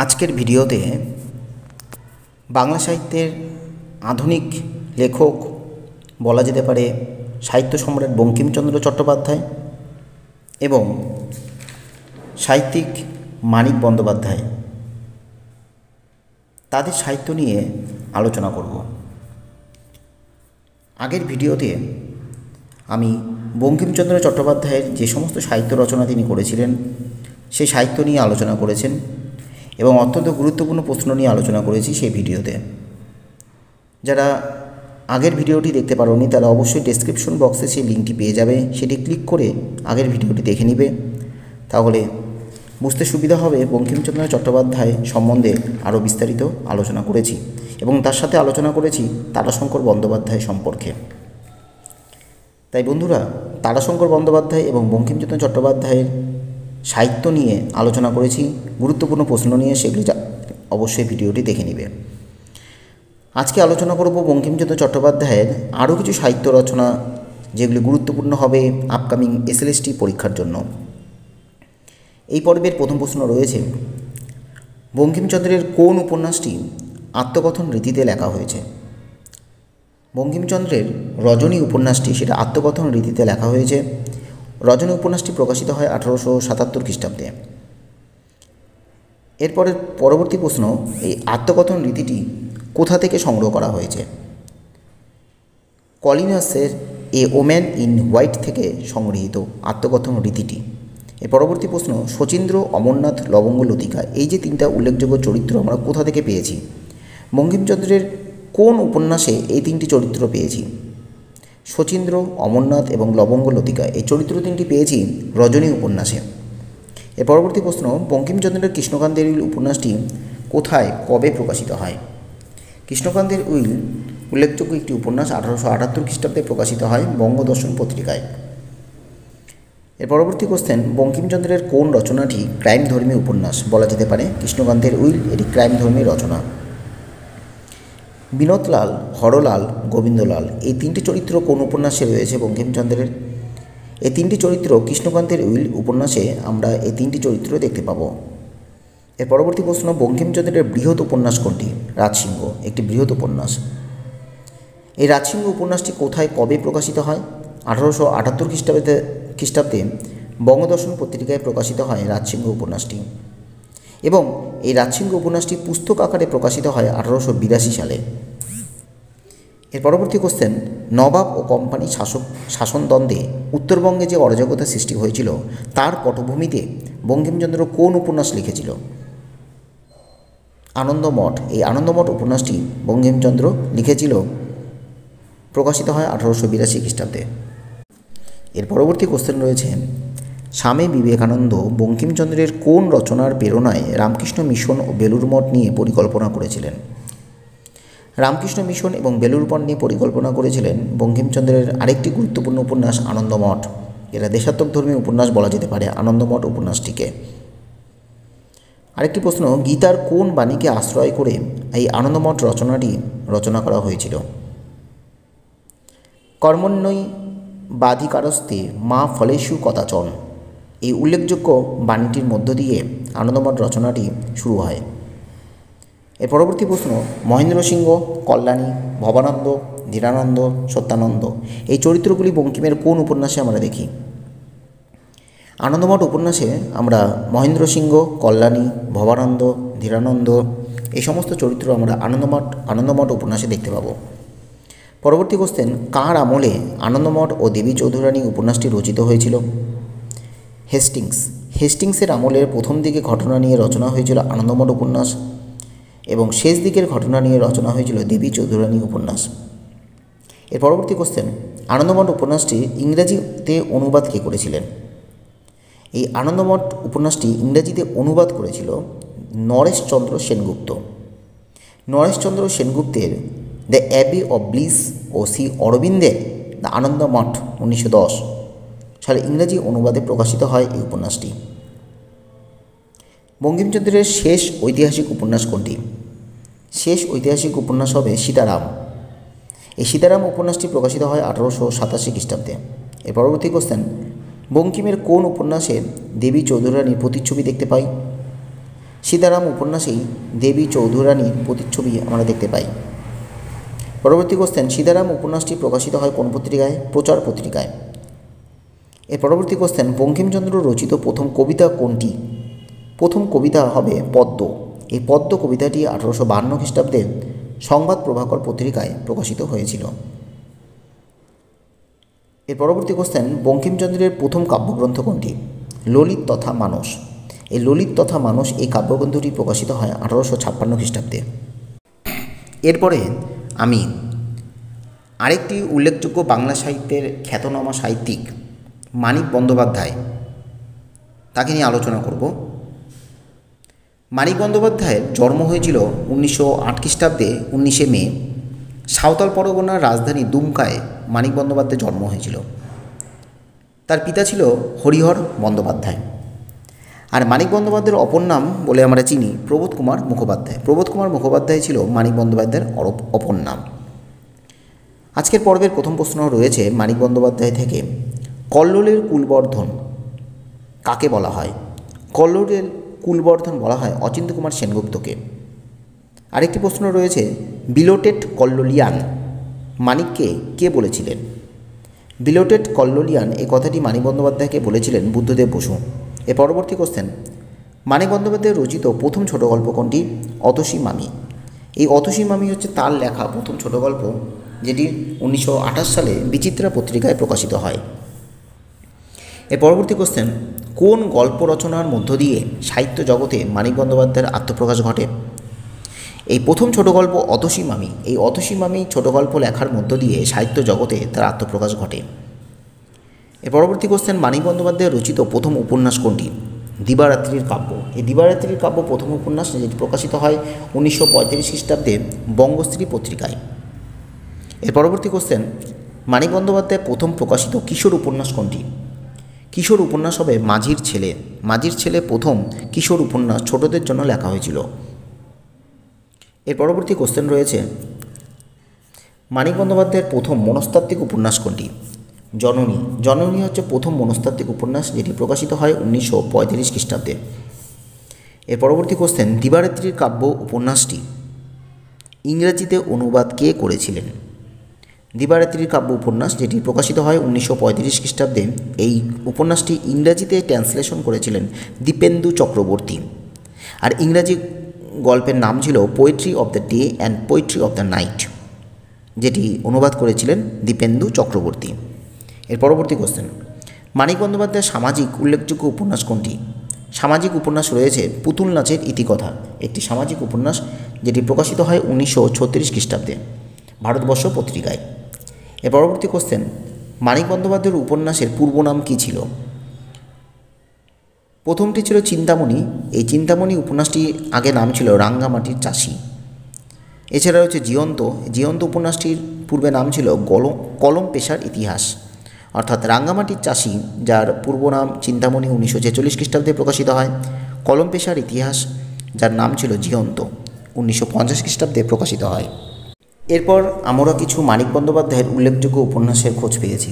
আজকের ভিডিওতে বাংলা সাহিত্যের আধুনিক লেখক বলা যেতে পারে সাহিত্য সম্রাট বঙ্কিমচন্দ্র চট্টোপাধ্যায় এবং সাহিত্যিক মানিক বন্দ্যোপাধ্যায় তাদের সাহিত্য নিয়ে আলোচনা করব। আগের ভিডিওতে আমি বঙ্কিমচন্দ্র চট্টোপাধ্যায়ের যে সমস্ত সাহিত্য রচনা তিনি করেছিলেন সেই সাহিত্য নিয়ে আলোচনা করেছেন এবং অত্যন্ত গুরুত্বপূর্ণ প্রশ্ন নিয়ে আলোচনা করেছি সেই ভিডিওতে। যারা আগের ভিডিওটি দেখতে পারোনি তারা অবশ্যই ডেসক্রিপশন বক্সে সেই লিঙ্কটি পেয়ে যাবে, সেটি ক্লিক করে আগের ভিডিওটি দেখে নিবে, তাহলে বুঝতে সুবিধা হবে বঙ্কিমচন্দ্র চট্টোপাধ্যায় সম্বন্ধে আরও বিস্তারিত আলোচনা করেছি এবং তার সাথে আলোচনা করেছি তারাশঙ্কর বন্দ্যোপাধ্যায় সম্পর্কে। তাই বন্ধুরা, তারাশঙ্কর বন্দ্যোপাধ্যায় এবং বঙ্কিমচন্দ্র চট্টোপাধ্যায়ের সাহিত্য নিয়ে আলোচনা করেছি, গুরুত্বপূর্ণ প্রশ্ন নিয়ে, সেগুলি অবশ্যই ভিডিওটি দেখে নিবে। আজকে আলোচনা করব বঙ্কিমচন্দ্র চট্টোপাধ্যায়ের আরও কিছু সাহিত্য রচনা যেগুলি গুরুত্বপূর্ণ হবে আপকামিং এসএলএসটি পরীক্ষার জন্য। এই পর্বের প্রথম প্রশ্ন রয়েছে, বঙ্কিমচন্দ্রের কোন উপন্যাসটি আত্মকথন রীতিতে লেখা হয়েছে? বঙ্কিমচন্দ্রের রজনী উপন্যাসটি সেটা আত্মকথন রীতিতে লেখা হয়েছে। রজনী উপন্যাসটি প্রকাশিত হয় 1877 খ্রিস্টাব্দে। এরপরের পরবর্তী প্রশ্ন, এই আত্মকথন রীতিটি কোথা থেকে সংগ্রহ করা হয়েছে? কলিনাসের এ ওম্যান ইন হোয়াইট থেকে সংগৃহীত আত্মকথন রীতিটি। এর পরবর্তী প্রশ্ন, শচীন্দ্র, অমরনাথ, লবঙ্গ, লতিকা এই যে তিনটা উল্লেখযোগ্য চরিত্র আমরা কোথা থেকে পেয়েছি? বঙ্কিমচন্দ্রের কোন উপন্যাসে এই তিনটি চরিত্র পেয়েছি? শচীন্দ্র, অমরনাথ এবং লবঙ্গ, লতিকা এই চরিত্র তিনটি পেয়েছি রজনী উপন্যাসে। এর পরবর্তী প্রশ্ন, বঙ্কিমচন্দ্রের কৃষ্ণকান্তের উইল উপন্যাসটি কোথায় কবে প্রকাশিত হয়? কৃষ্ণকান্তের উইল উল্লেখযোগ্য একটি উপন্যাস, 1878 খ্রিস্টাব্দে প্রকাশিত হয় বঙ্গদর্শন পত্রিকায়। এর পরবর্তী কোশ্চেন, বঙ্কিমচন্দ্রের কোন রচনাটি ক্রাইম ধর্মী উপন্যাস বলা যেতে পারে? কৃষ্ণকান্তের উইল এটি ক্রাইম ধর্মী রচনা। বিনোদলাল, হরলাল, গোবিন্দলাল এই তিনটি চরিত্র কোন উপন্যাসে রয়েছে বঙ্কিমচন্দ্রের? এই তিনটি চরিত্র কৃষ্ণকান্তের উইল উপন্যাসে আমরা এই তিনটি চরিত্র দেখতে পাবো। এর পরবর্তী প্রশ্ন, বঙ্কিমচন্দ্রের বৃহৎ উপন্যাস কোনটি? রাজসিংহ একটি বৃহৎ উপন্যাস। এই রাজসিংহ উপন্যাসটি কোথায় কবে প্রকাশিত হয়? 1878 খ্রিস্টাব্দে বঙ্গদর্শন পত্রিকায় প্রকাশিত হয় রাজসিংহ উপন্যাসটি এবং এই রাজসিংহ উপন্যাসটি পুস্তক আকারে প্রকাশিত হয় 1882 সালে। এর পরবর্তী কোশ্চেন, নবাব ও কোম্পানি শাসনদ্বন্দ্বে উত্তরবঙ্গে যে অরাজকতা সৃষ্টি হয়েছিল তার পটভূমিতে বঙ্কিমচন্দ্র কোন উপন্যাস লিখেছিল? আনন্দমঠ। এই আনন্দমঠ উপন্যাসটি বঙ্কিমচন্দ্র লিখেছিল, প্রকাশিত হয় 1882 খ্রিস্টাব্দে। এর পরবর্তী কোশ্চেন রয়েছে, স্বামী বিবেকানন্দ বঙ্কিমচন্দ্রের কোন রচনার প্রেরণায় রামকৃষ্ণ মিশন ও বেলুড় মঠ নিয়ে পরিকল্পনা করেছিলেন? রামকৃষ্ণ মিশন এবং বেলুড় মঠ নিয়ে পরিকল্পনা করেছিলেন বঙ্কিমচন্দ্রের আরেকটি গুরুত্বপূর্ণ উপন্যাস আনন্দমঠ। এটা দেশাত্মকধর্মী উপন্যাস বলা যেতে পারে আনন্দমঠ উপন্যাসটিকে। আরেকটি প্রশ্ন, গীতার কোন বাণীকে আশ্রয় করে এই আনন্দমঠ রচনাটি রচনা করা হয়েছিল? কর্মণ্যই বাধিকারস্তে মা ফলেষু কদাচন এই উল্লেখযোগ্য বাণীটির মধ্য দিয়ে আনন্দমঠ রচনাটি শুরু হয়। এর পরবর্তী প্রশ্ন, মহেন্দ্র সিংহ, কল্যাণী, ভবানন্দ, ধীরানন্দ, সত্যানন্দ এই চরিত্রগুলি বঙ্কিমের কোন উপন্যাসে আমরা দেখি? আনন্দমঠ উপন্যাসে আমরা মহেন্দ্র সিংহ, কল্যাণী, ভবানন্দ, ধীরানন্দ এই সমস্ত চরিত্র আমরা আনন্দমঠ উপন্যাসে দেখতে পাবো। পরবর্তী কোশ্চেন, কার আমলে আনন্দমঠ ও দেবী চৌধুরানী উপন্যাসটি রচিত হয়েছিল? হেস্টিংসের আমলের প্রথম দিকে ঘটনা নিয়ে রচনা হয়েছিল আনন্দমঠ উপন্যাস এবং শেষ দিকের ঘটনা নিয়ে রচনা হয়েছিল দেবী চৌধুরানী উপন্যাস। এর পরবর্তী কোশ্চেন, আনন্দমঠ উপন্যাসটি ইংরেজিতে অনুবাদ কে করেছিলেন? এই আনন্দমঠ উপন্যাসটি ইংরেজিতে অনুবাদ করেছিল নরেশচন্দ্র সেনগুপ্ত। নরেশচন্দ্র সেনগুপ্তের দ্য অ্যাবি অব ব্লিস ও শ্রী অরবিন্দের দ্য আনন্দমঠ 1910 সালে ইংরেজি অনুবাদে প্রকাশিত হয় এই উপন্যাসটি। বঙ্কিমচন্দ্রের শেষ ঐতিহাসিক উপন্যাস কোনটি? শেষ ঐতিহাসিক উপন্যাস হবে সীতারাম। এই সীতারাম উপন্যাসটি প্রকাশিত হয় 1887 খ্রিস্টাব্দে। এর পরবর্তী কোশ্চেন, বঙ্কিমের কোন উপন্যাসে দেবী চৌধুরানীর প্রতিচ্ছবি দেখতে পাই? সীতারাম উপন্যাসেই দেবী চৌধুরানীর প্রতিচ্ছবি আমরা দেখতে পাই। পরবর্তী কোশ্চেন, সীতারাম উপন্যাসটি প্রকাশিত হয় কোন পত্রিকায়? প্রচার পত্রিকায়। এর পরবর্তী কোশ্চেন, বঙ্কিমচন্দ্র রচিত প্রথম কবিতা কোনটি? প্রথম কবিতা হবে পদ্ম। এই পদ্ম কবিতাটি 1852 খ্রিস্টাব্দে সংবাদ প্রভাকর পত্রিকায় প্রকাশিত হয়েছিল। এর পরবর্তী কোশ্চেন, বঙ্কিমচন্দ্রের প্রথম কাব্যগ্রন্থ কোনটি? ললিত তথা মানস। এই ললিত তথা মানস এই কাব্যগ্রন্থটি প্রকাশিত হয় 1856 খ্রিস্টাব্দে। এরপরে আমি আরেকটি উল্লেখযোগ্য বাংলা সাহিত্যের খ্যাতনামা সাহিত্যিক মানিক বন্দ্যোপাধ্যায় তাকে নিয়ে আলোচনা করব। মানিক বন্দ্যোপাধ্যায়ের জন্ম হয়েছিল 1908 খ্রিস্টাব্দে 19শে মে। সাঁওতাল পরগনার রাজধানী দুমকায় মানিক বন্দ্যোপাধ্যায়ের জন্ম হয়েছিল। তার পিতা ছিল হরিহর বন্দ্যোপাধ্যায়। আর মানিক বন্দ্যোপাধ্যায়ের অপর নাম বলে আমরা চিনি প্রবোধ কুমার মুখোপাধ্যায়। প্রবোধ কুমার মুখোপাধ্যায় ছিল মানিক বন্দ্যোপাধ্যায়ের অপর নাম। আজকের পর্বের প্রথম প্রশ্ন রয়েছে মানিক বন্দ্যোপাধ্যায় থেকে, কল্লোলের কুলবর্ধন কাকে বলা হয়? কল্লোলের কুলবর্ধন বলা হয় অচিন্ত্য কুমার সেনগুপ্তকে। আরেকটি প্রশ্ন রয়েছে, বিলোটেড কল্লোলিয়ান মানিককে কে বলেছিলেন? বিলোটেড কল্লোলিয়ান এই কথাটি মানিক বন্দ্যোপাধ্যায়কে বলেছিলেন বুদ্ধদেব বসু। এর পরবর্তী কোশ্চেন, মানিক বন্দ্যোপাধ্যায় রচিত প্রথম ছোট গল্প কোনটি? অতসী মামি। এই অতসী মামি হচ্ছে তার লেখা প্রথম ছোট গল্প, যেটি 1928 সালে বিচিত্রা পত্রিকায় প্রকাশিত হয়। এর পরবর্তী কোশ্চেন, কোন গল্প রচনার মধ্য দিয়ে সাহিত্য জগতে মানিক বন্দ্যোপাধ্যায়ের আত্মপ্রকাশ ঘটে? এই প্রথম ছোট গল্প অতসী মামি। এই অতসী মামি ছোট গল্প লেখার মধ্য দিয়ে সাহিত্য জগতে তার আত্মপ্রকাশ ঘটে। এর পরবর্তী কোশ্চেন, মানিক বন্দ্যোপাধ্যায়ের রচিত প্রথম উপন্যাস কোনটি? দিবারাত্রির কাব্য। এই দিবারাত্রির কাব্য প্রথম উপন্যাস, যেটি প্রকাশিত হয় 1935 খ্রিস্টাব্দে বঙ্গশ্রী পত্রিকায়। এর পরবর্তী কোশ্চেন, মানিক বন্দ্যোপাধ্যায়ের প্রথম প্রকাশিত কিশোর উপন্যাস কোনটি? কিশোর উপন্যাস হবে মাঝির ছেলে। মাঝির ছেলে প্রথম কিশোর উপন্যাস ছোটদের জন্য লেখা হয়েছিল। এর পরবর্তী কোশ্চেন রয়েছে, মানিক বন্দ্যোপাধ্যায়ের প্রথম মনস্তাত্ত্বিক উপন্যাস কোনটি? জননী। জননী হচ্ছে প্রথম মনস্তাত্ত্বিক উপন্যাস, যেটি প্রকাশিত হয় 1935 খ্রিস্টাব্দে। এর পরবর্তী কোশ্চেন, দিবারাত্রির কাব্য উপন্যাসটি ইংরেজিতে অনুবাদ কে করেছিলেন? দিবারাত্রির কাব্য উপন্যাস, যেটি প্রকাশিত হয় 1935 খ্রিস্টাব্দে, এই উপন্যাসটি ইংরেজিতে ট্রান্সলেশন করেছিলেন দীপেন্দু চক্রবর্তী। আর ইংরাজি গল্পের নাম ছিল poetry of the day and poetry of the night, যেটি অনুবাদ করেছিলেন দীপেন্দু চক্রবর্তী। এর পরবর্তী কোশ্চেন, মানিক বন্দ্যোপাধ্যায়ের সামাজিক উল্লেখযোগ্য উপন্যাস কোনটি? সামাজিক উপন্যাস রয়েছে পুতুল নাচের ইতিকথা, একটি সামাজিক উপন্যাস, যেটি প্রকাশিত হয় 1936 খ্রিস্টাব্দে ভারতবর্ষ পত্রিকায়। এর পরবর্তী কোশ্চেন, মানিক বন্দ্যোপাধ্যায়ের উপন্যাসের পূর্ব নাম কী ছিল? প্রথমটি ছিল চিন্তামণি। এই চিন্তামণি উপন্যাসটি আগে নাম ছিল রাঙ্গামাটির চাষি। এছাড়া রয়েছে জীয়ন্ত। জীয়ন্ত উপন্যাসটির পূর্বে নাম ছিল কলম পেশার ইতিহাস। অর্থাৎ রাঙ্গামাটির চাষি, যার পূর্ব নাম চিন্তামণি, 1946 খ্রিস্টাব্দে প্রকাশিত হয়। কলম পেশার ইতিহাস, যার নাম ছিল জীয়ন্ত, 1950 খ্রিস্টাব্দে প্রকাশিত হয়। এরপর আমরা কিছু মানিক বন্দ্যোপাধ্যায়ের উল্লেখযোগ্য উপন্যাসের খোঁজ পেয়েছি।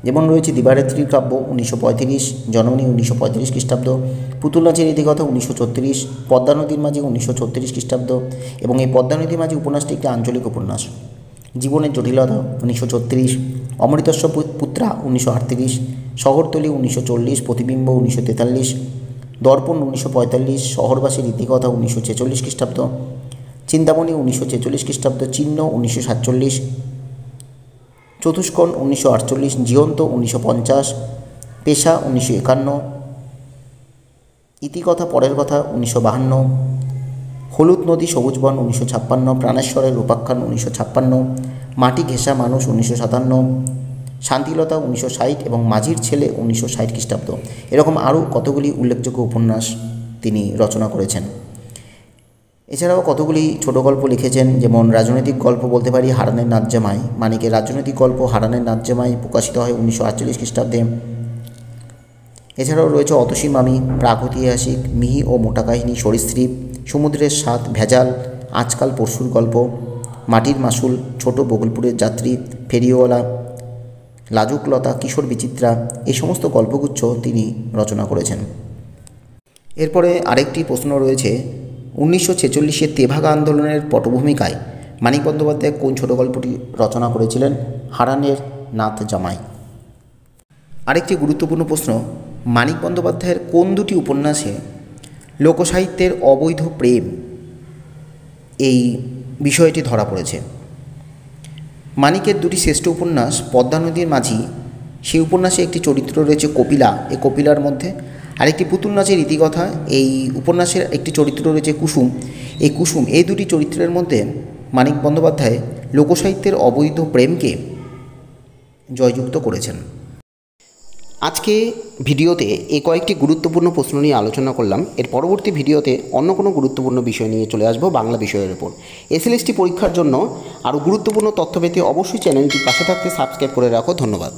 যেমন রয়েছে দিবারাত্রির কাব্য 1935, জননী 1935 খ্রিস্টাব্দ, পুতুল নাচের ইতিকথা 1936, পদ্মা নদীর মাঝি 1936 খ্রিস্টাব্দ। এবং এই পদ্মা নদীর মাঝি উপন্যাসটি একটি আঞ্চলিক উপন্যাস। জীবনের জটিলতা 1936, অমৃতস্ব পুত্রা 1938, শহরতলী 1940, প্রতিবিম্ব 1943, দর্পণ 1945, শহরবাসীর ইতিকথা 1946 খ্রিস্টাব্দ, চিন্তামণি 1946 খ্রিস্টাব্দ, চিহ্ন 1947, চতুষ্কোণ 1948, জীয়ন্ত 1950, পেশা 1951, ইতিকথা পরের কথা 1952, হলুদ নদী সবুজ বন 1956, প্রাণেশ্বরের উপাখ্যান 1956, মাটি ঘেঁষা মানুষ 1957, শান্তিলতা 1960 এবং মাঝির ছেলে 1960 খ্রিস্টাব্দ। এরকম আরও কতগুলি উল্লেখযোগ্য উপন্যাস তিনি রচনা করেছেন। এছাড়াও কতগুলি ছোট গল্প লিখেছেন, যেমন রাজনৈতিক গল্প বলতে পারি হারানের নাচজামাই। মানিকের রাজনৈতিক গল্প হারানের নাচজামাই প্রকাশিত হয় 1948 খ্রিস্টাব্দে। এছাড়াও রয়েছে অতসী মামি, প্রাগৈতিহাসিক, মিহি ও মোটা কাহিনী, সরীসৃপ, সমুদ্রের স্বাদ, ভেজাল, আজকাল পরশুর গল্প, মাটির মাসুল, ছোট বগলপুরের যাত্রী, ফেরিওয়ালা, লাজুকলতা, কিশোর বিচিত্রা, এই সমস্ত গল্পগুচ্ছ তিনি রচনা করেছেন। এরপরে আরেকটি প্রশ্ন রয়েছে, 1946-এর তেভাগা আন্দোলনের পটভূমিকায় মানিক বন্দ্যোপাধ্যায় কোন ছোট গল্পটি রচনা করেছিলেন? হারানের নাথ জামাই। আরেকটি গুরুত্বপূর্ণ প্রশ্ন, মানিক বন্দ্যোপাধ্যায়ের কোন দুটি উপন্যাসে লোকসাহিত্যের অবৈধ প্রেম এই বিষয়টি ধরা পড়েছে? মানিকের দুটি শ্রেষ্ঠ উপন্যাস পদ্মা নদীর মাঝি, সেই উপন্যাসে একটি চরিত্র রয়েছে কপিলা, এই কপিলার মধ্যে আরেকটি পুতুল নাচের রীতিকথা, এই উপন্যাসের একটি চরিত্র রয়েছে কুসুম, এই কুসুম, এই দুটি চরিত্রের মধ্যে মানিক বন্দ্যোপাধ্যায় লোকসাহিত্যের অবৈধ প্রেমকে জয়যুক্ত করেছেন। আজকে ভিডিওতে এই কয়েকটি গুরুত্বপূর্ণ প্রশ্ন নিয়ে আলোচনা করলাম। এর পরবর্তী ভিডিওতে অন্য কোনো গুরুত্বপূর্ণ বিষয় নিয়ে চলে আসবো বাংলা বিষয়ের উপর। এসএলএসটি পরীক্ষার জন্য আরও গুরুত্বপূর্ণ তথ্য পেতে অবশ্যই চ্যানেলটি পাশে থাকতে সাবস্ক্রাইব করে রাখো। ধন্যবাদ।